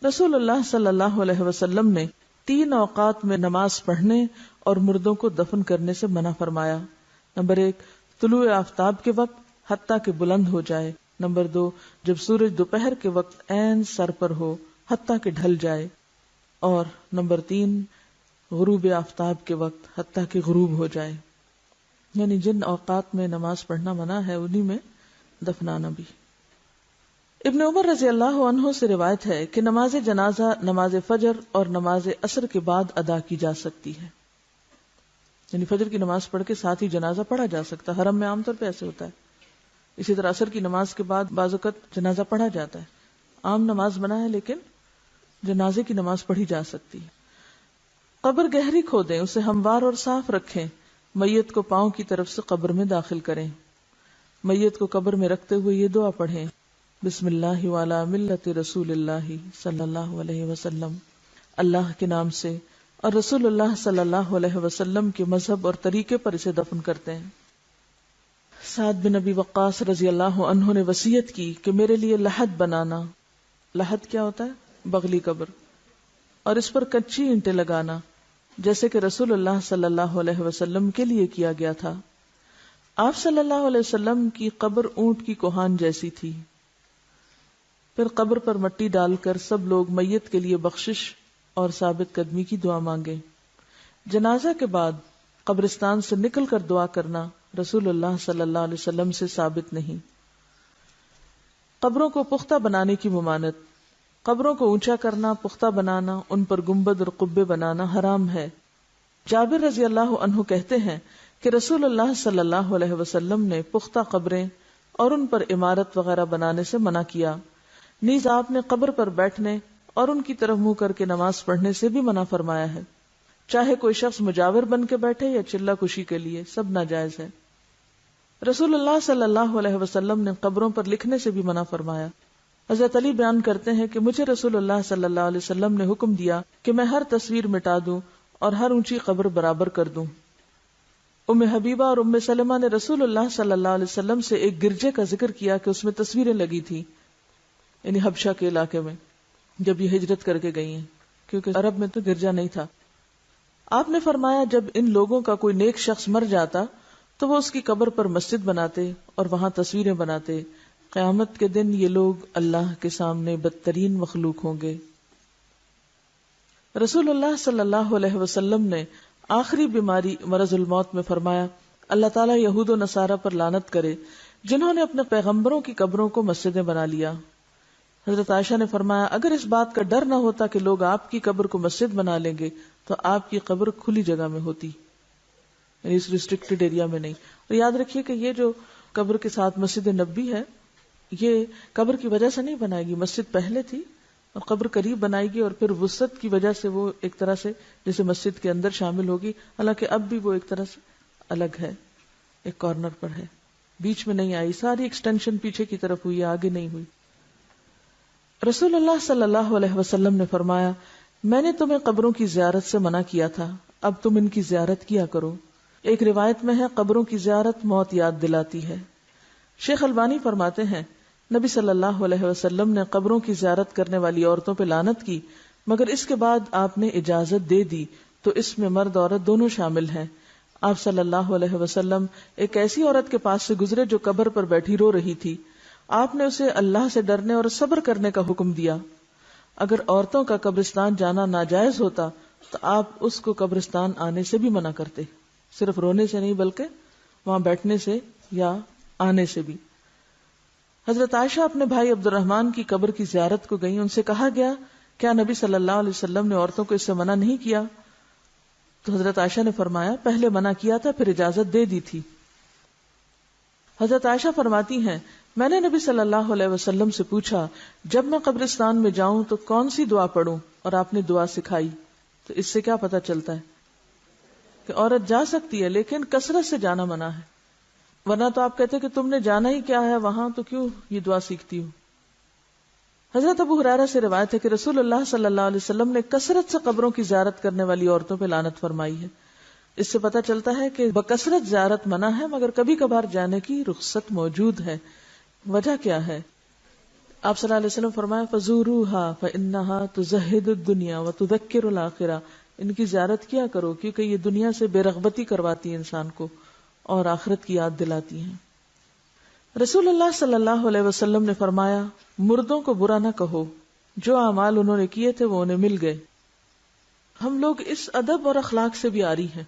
رسول اللہ صلی اللہ علیہ وسلم نے 3 اوقات میں نماز پڑھنے اور مردوں کو دفن کرنے سے منع فرمایا. نمبر 1 طلوع آفتاب کے وقت حتیٰ کہ بلند ہو جائے. نمبر 2 جب سورج دوپہر کے وقت عین سر پر ہو حتیٰ کہ ڈھل جائے. اور نمبر 3 غروب آفتاب کے وقت حتیٰ کہ غروب ہو جائے. یعنی جن اوقات میں نماز پڑھنا منع ہے انہی میں دفنانا بھی. ابن عمر رضی اللہ عنہ سے روایت ہے کہ نماز جنازہ نماز فجر اور نماز عصر کے بعد ادا کی جا سکتی ہے. یعنی فجر کی نماز پڑھ کے ساتھ ہی جنازہ پڑھا جا سکتا ہے. حرم میں عام طور پہ ایسے ہوتا ہے. اسی طرح عصر کی نماز کے بعد بعض اوقات جنازہ پڑھا جاتا ہے. عام نماز منع ہے لیکن جنازے کی نماز پڑھی جا سکتی ہے. قبر گہری کھودیں، اسے ہموار اور صاف رکھیں. میت کو پاؤں کی طرف سے قبر میں داخل کریں. میت کو قبر میں رکھتے ہوئے یہ دعا پڑھیں: بسم اللہ وعلی ملت رسول اللہ صلی اللہ علیہ وسلم. اللہ کے نام سے اور رسول اللہ صلی اللہ علیہ وسلم کے مذہب اور طریقے پر اسے دفن کرتے ہیں. سعد بن ابی وقاص رضی اللہ عنہ نے وصیت کی کہ میرے لیے لحد بنانا. لحد کیا ہوتا ہے؟ بغلی قبر. اور اس پر کچی اینٹیں لگانا جیسے کہ رسول اللہ صلی اللہ علیہ وسلم کے لیے کیا گیا تھا. آپ صلی اللہ علیہ وسلم کی قبر اونٹ کی کوہان جیسی تھی. پھر قبر پر مٹی ڈال کر سب لوگ میت کے لیے بخشش اور ثابت قدمی کی دعا مانگے. جنازہ کے بعد قبرستان سے نکل کر دعا کرنا رسول اللہ صلی اللہ علیہ وسلم سے ثابت نہیں. قبروں کو پختہ بنانے کی ممانعت. قبروں کو اونچا کرنا، پختہ بنانا، ان پر گنبد اور قبے بنانا حرام ہے. جابر رضی اللہ عنہ کہتے ہیں کہ رسول اللہ صلی اللہ علیہ وسلم نے پختہ قبریں اور ان پر عمارت وغیرہ بنانے سے منع کیا. نیز آپ نے قبر پر بیٹھنے اور ان کی طرف منہ کر کے نماز پڑھنے سے بھی منع فرمایا ہے. چاہے کوئی شخص مجاور بن کے بیٹھے یا چلہ کشی کے لیے، سب ناجائز ہے. رسول اللہ صلی اللہ علیہ وسلم نے قبروں پر لکھنے سے بھی منع فرمایا. حضرت علی بیان کرتے ہیں کہ مجھے رسول اللہ صلی اللہ علیہ وسلم نے حکم دیا کہ میں ہر تصویر مٹا دوں اور ہر اونچی قبر برابر کر دوں. ام حبیبہ اور ام سلمہ نے رسول اللہ صلی اللہ علیہ وسلم سے ایک گرجے کا ذکر کیا کہ اس میں تصویریں لگی تھی، یعنی حبشہ کے علاقے میں جب یہ ہجرت کر کے گئی ہیں، کیونکہ عرب میں تو گرجا نہیں تھا. آپ نے فرمایا جب ان لوگوں کا کوئی نیک شخص مر جاتا تو وہ اس کی قبر پر مسجد بناتے اور وہاں تصویریں بناتے. قیامت کے دن یہ لوگ اللہ کے سامنے بدترین مخلوق ہوں گے. رسول اللہ صلی اللہ علیہ وسلم نے آخری بیماری مرض الموت میں فرمایا: اللہ تعالیٰ یہود و نصارہ پر لعنت کرے جنہوں نے اپنے پیغمبروں کی قبروں کو مسجدیں بنا لیا. حضرت عائشہ نے فرمایا اگر اس بات کا ڈر نہ ہوتا کہ لوگ آپ کی قبر کو مسجد بنا لیں گے تو آپ کی قبر کھلی جگہ میں ہوتی، یعنی اس ریسٹرکٹڈ ایریا میں نہیں. اور یاد رکھیے کہ یہ جو قبر کے ساتھ مسجد نبوی ہے یہ قبر کی وجہ سے نہیں بنائے گی. مسجد پہلے تھی اور قبر قریب بنائے گی اور پھر وسعت کی وجہ سے وہ ایک طرح سے جیسے مسجد کے اندر شامل ہوگی. حالانکہ اب بھی وہ ایک طرح سے الگ ہے، ایک کارنر پر ہے، بیچ میں نہیں آئی. ساری ایکسٹینشن پیچھے کی طرف ہوئی، آگے نہیں ہوئی. رسول اللہ صلی اللہ علیہ وسلم نے فرمایا میں نے تمہیں قبروں کی زیارت سے منع کیا تھا، اب تم ان کی زیارت کیا کرو. ایک روایت میں ہے قبروں کی زیارت موت یاد دلاتی ہے. شیخ البانی فرماتے ہیں نبی صلی اللہ علیہ وسلم نے قبروں کی زیارت کرنے والی عورتوں پہ لعنت کی، مگر اس کے بعد آپ نے اجازت دے دی تو اس میں مرد عورت دونوں شامل ہیں. آپ صلی اللہ علیہ وسلم ایک ایسی عورت کے پاس سے گزرے جو قبر پر بیٹھی رو رہی تھی. آپ نے اسے اللہ سے ڈرنے اور صبر کرنے کا حکم دیا. اگر عورتوں کا قبرستان جانا ناجائز ہوتا تو آپ اس کو قبرستان آنے سے بھی منع کرتے، صرف رونے سے نہیں بلکہ وہاں بیٹھنے سے یا آنے سے بھی. حضرت عائشہ اپنے بھائی عبد الرحمن کی قبر کی زیارت کو گئیں. ان سے کہا گیا کیا نبی صلی اللہ علیہ وسلم نے عورتوں کو اس سے منع نہیں کیا؟ تو حضرت عائشہ نے فرمایا پہلے منع کیا تھا پھر اجازت دے دی تھی. حضرت عائشہ فرماتی ہیں میں نے نبی صلی اللہ علیہ وسلم سے پوچھا جب میں قبرستان میں جاؤں تو کون سی دعا پڑھوں، اور آپ نے دعا سکھائی. تو اس سے کیا پتہ چلتا ہے کہ عورت جا سکتی ہے لیکن کثرت سے جانا منع ہے، ورنہ تو آپ کہتے کہ تم نے جانا ہی کیا ہے وہاں تو کیوں یہ دعا سیکھتی ہو. حضرت ابو ہریرہ سے روایت ہے کہ رسول اللہ صلی اللہ علیہ وسلم نے کثرت سے قبروں کی زیارت کرنے والی عورتوں پہ لعنت فرمائی ہے. اس سے پتہ چلتا ہے کہ بکثرت زیارت منع ہے مگر کبھی کبھار جانے کی رخصت موجود ہے. وجہ کیا ہے؟ آپ صلی اللہ علیہ وسلم فرمایا فزوروها فانها تزهد الدنيا وتذكر الاخرہ، ان کی زیارت کیا کرو کیونکہ یہ دنیا سے بے رغبتی کرواتی ہے انسان کو اور آخرت کی یاد دلاتی ہیں۔ رسول اللہ صلی اللہ علیہ وسلم نے فرمایا مردوں کو برا نہ کہو، جو اعمال انہوں نے کیے تھے وہ انہیں مل گئے۔ ہم لوگ اس ادب اور اخلاق سے بھی عاری ہیں،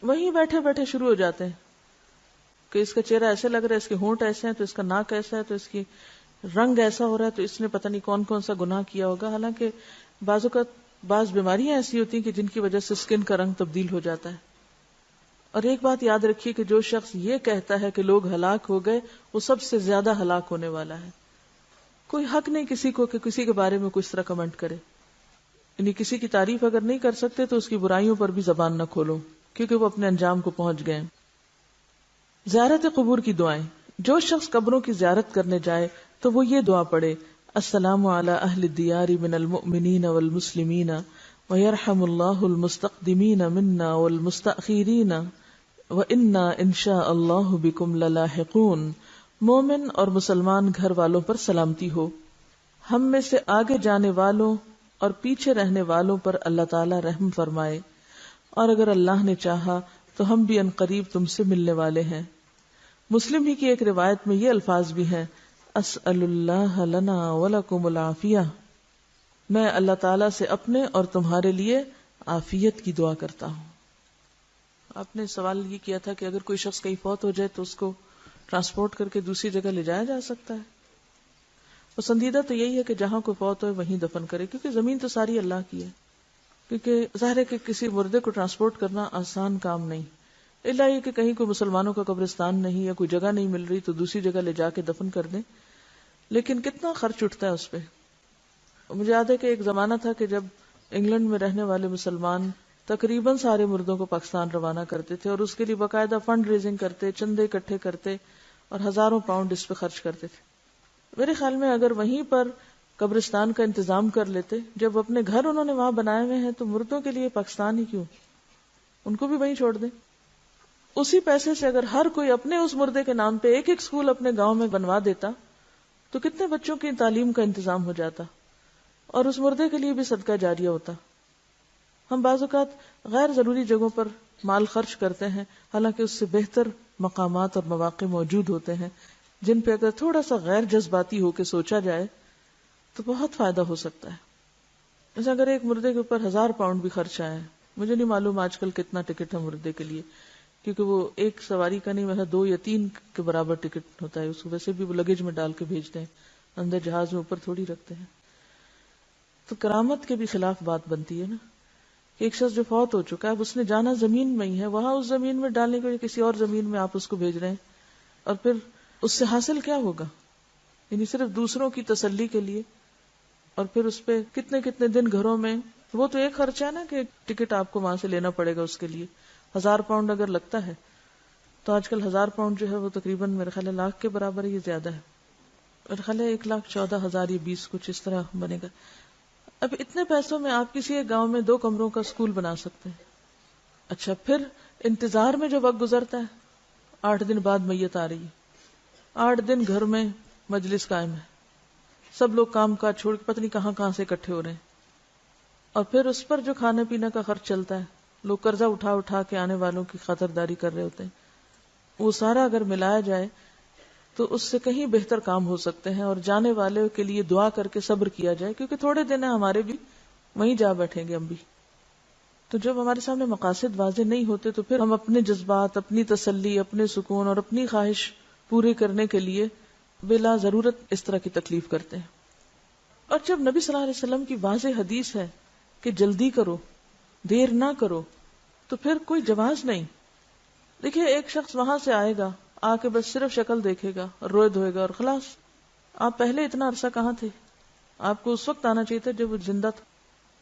وہیں بیٹھے بیٹھے شروع ہو جاتے ہیں کہ اس کا چہرہ ایسے لگ رہا ہے، اس کے ہونٹ ایسے ہیں تو اس کا ناک ایسا ہے تو اس کی رنگ ایسا ہو رہا ہے تو اس نے پتہ نہیں کون کون سا گناہ کیا ہوگا۔ حالانکہ بعض اوقات بعض بیماریاں ایسی ہوتی ہیں کہ جن کی وجہ سے اسکن کا رنگ تبدیل ہو جاتا ہے۔ اور ایک بات یاد رکھیے کہ جو شخص یہ کہتا ہے کہ لوگ ہلاک ہو گئے وہ سب سے زیادہ ہلاک ہونے والا ہے۔ کوئی حق نہیں کسی کو کہ کسی کے بارے میں کچھ طرح کمنٹ کرے، یعنی کسی کی تعریف اگر نہیں کر سکتے تو اس کی برائیوں پر بھی زبان نہ کھولو کیونکہ وہ اپنے انجام کو پہنچ گئے۔ زیارت قبور کی دعائیں، جو شخص قبروں کی زیارت کرنے جائے تو وہ یہ دعا پڑھے السلام علی اہل الدیار من المؤمنین والمسلمین ویرحم اللہ المستقدمین منا والمستأخرین وإنا انشاء اللہ بکم للاحقون۔ مومن اور مسلمان گھر والوں پر سلامتی ہو، ہم میں سے آگے جانے والوں اور پیچھے رہنے والوں پر اللہ تعالی رحم فرمائے، اور اگر اللہ نے چاہا تو ہم بھی ان قریب تم سے ملنے والے ہیں۔ مسلم ہی کی ایک روایت میں یہ الفاظ بھی ہیں اسأل اللہ لنا ولکم العافیہ، میں اللہ تعالیٰ سے اپنے اور تمہارے لیے عافیت کی دعا کرتا ہوں۔ آپ نے سوال یہ کیا تھا کہ اگر کوئی شخص کہیں فوت ہو جائے تو اس کو ٹرانسپورٹ کر کے دوسری جگہ لے جایا جا سکتا ہے؟ پسندیدہ تو یہی ہے کہ جہاں کوئی فوت ہوئے وہیں دفن کرے، کیونکہ زمین تو ساری اللہ کی ہے۔ کیونکہ ظاہر ہے کہ کسی مردے کو ٹرانسپورٹ کرنا آسان کام نہیں، الا یہ کہ کہیں کوئی مسلمانوں کا قبرستان نہیں یا کوئی جگہ نہیں مل رہی تو دوسری جگہ لے جا کے دفن کر دیں، لیکن کتنا خرچ اٹھتا ہے اس پہ۔ مجھے یاد ہے کہ ایک زمانہ تھا کہ جب انگلینڈ میں رہنے والے مسلمان تقریباً سارے مردوں کو پاکستان روانہ کرتے تھے اور اس کے لیے باقاعدہ فنڈ ریزنگ کرتے، چندے اکٹھے کرتے اور ہزاروں پاؤنڈ اس پہ خرچ کرتے تھے۔ میرے خیال میں اگر وہیں پر قبرستان کا انتظام کر لیتے، جب اپنے گھر انہوں نے وہاں بنائے ہوئے ہیں تو مردوں کے لیے پاکستان ہی کیوں، ان کو بھی وہیں چھوڑ دیں۔ اسی پیسے سے اگر ہر کوئی اپنے اس مردے کے نام پہ ایک ایک سکول اپنے گاؤں میں بنوا دیتا تو کتنے بچوں کی تعلیم کا انتظام ہو جاتا اور اس مردے کے لیے بھی صدقہ جاریہ ہوتا۔ ہم بعض اوقات غیر ضروری جگہوں پر مال خرچ کرتے ہیں، حالانکہ اس سے بہتر مقامات اور مواقع موجود ہوتے ہیں جن پہ اگر تھوڑا سا غیر جذباتی ہو کے سوچا جائے تو بہت فائدہ ہو سکتا ہے۔ جیسے اگر ایک مردے کے اوپر 1000 پاؤنڈ بھی خرچ آیا ہے، مجھے نہیں معلوم آج کل کتنا ٹکٹ ہے مردے کے لیے، کیونکہ وہ ایک سواری کا نہیں، ویسا 2 یا 3 کے برابر ٹکٹ ہوتا ہے، اس کو ویسے بھی وہ لگیج میں ڈال کے بھیجتے ہیں، اندر جہاز میں اوپر تھوڑی رکھتے ہیں۔ تو کرامت کے بھی خلاف بات بنتی ہے نا کہ ایک شخص جو فوت ہو چکا ہے، اب اس نے جانا زمین میں ہی ہے، وہاں اس زمین میں ڈالنے کے لیے کسی اور زمین میں آپ اس کو بھیج رہے ہیں، اور پھر اس سے حاصل کیا ہوگا؟ یعنی صرف دوسروں کی تسلی کے لیے، اور پھر اس پہ کتنے کتنے دن گھروں میں، وہ تو ایک خرچہ ہے نا کہ ٹکٹ آپ کو وہاں سے لینا پڑے گا، اس کے لیے 1000 پاؤنڈ اگر لگتا ہے تو آج کل 1000 پاؤنڈ جو ہے وہ تقریباً میرے خیال ہے لاکھ کے برابر ہے، یہ زیادہ ہے، میرے خیال ہے 1,14,000 یا 20 کچھ اس طرح بنے گا۔ اب اتنے پیسوں میں آپ کسی ایک گاؤں میں 2 کمروں کا اسکول بنا سکتے ہیں۔ اچھا، پھر انتظار میں جو وقت گزرتا ہے، 8 دن بعد میت آ رہی ہے، 8 دن گھر میں مجلس قائم ہے، سب لوگ کام کاج چھوڑ کے پتہ نہیں کہاں کہاں سے اکٹھے ہو رہے ہیں، اور پھر اس پر جو کھانے پینے کا خرچ چلتا ہے، لوگ قرضہ اٹھا اٹھا کے آنے والوں کی خاطرداری کر رہے ہوتے ہیں، وہ سارا اگر ملایا جائے تو اس سے کہیں بہتر کام ہو سکتے ہیں، اور جانے والے کے لیے دعا کر کے صبر کیا جائے، کیونکہ تھوڑے دن ہیں ہمارے بھی، وہیں جا بیٹھیں گے ہم بھی۔ تو جب ہمارے سامنے مقاصد واضح نہیں ہوتے تو پھر ہم اپنے جذبات، اپنی تسلی، اپنے سکون اور اپنی خواہش پورے کرنے کے لیے بلا ضرورت اس طرح کی تکلیف کرتے ہیں۔ اور جب نبی صلی اللہ علیہ وسلم کی واضح حدیث ہے کہ جلدی کرو، دیر نہ کرو، تو پھر کوئی جواز نہیں۔ دیکھیے، ایک شخص وہاں سے آئے گا، آ کے بس صرف شکل دیکھے گا اور روئے دھوئے گا اور خلاص۔ آپ پہلے اتنا عرصہ کہاں تھے؟ آپ کو اس وقت آنا چاہیے تھا جب وہ زندہ تھا،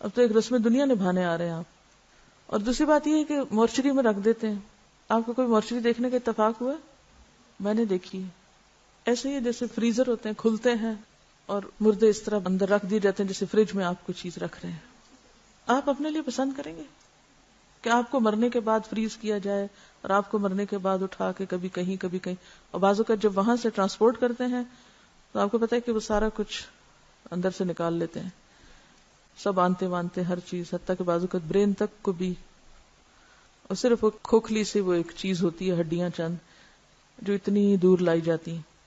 اب تو ایک رسم دنیا نبھانے آ رہے ہیں آپ۔ اور دوسری بات یہ ہے کہ مورچری میں رکھ دیتے ہیں۔ آپ کو کوئی مورچری دیکھنے کا اتفاق ہوا؟ میں نے دیکھی ہے۔ ایسے ہی جیسے فریزر ہوتے ہیں، کھلتے ہیں اور مردے اس طرح اندر رکھ دیے جاتے ہیں جیسے فریج میں آپ کوئی چیز رکھ رہے ہیں۔ آپ اپنے لیے پسند کریں گے کہ آپ کو مرنے کے بعد فریز کیا جائے اور آپ کو مرنے کے بعد اٹھا کے کبھی کہیں کبھی کہیں، اور بعض اوقات جب وہاں سے ٹرانسپورٹ کرتے ہیں تو آپ کو پتا ہے کہ وہ سارا کچھ اندر سے نکال لیتے ہیں، سب آنتے وانتے ہر چیز، حتیٰ کہ بعض اوقات برین تک کو بھی، اور صرف وہ کھوکھلی سے وہ ایک چیز ہوتی ہے، ہڈیاں چند جو اتنی دور لائی جاتی ہیں۔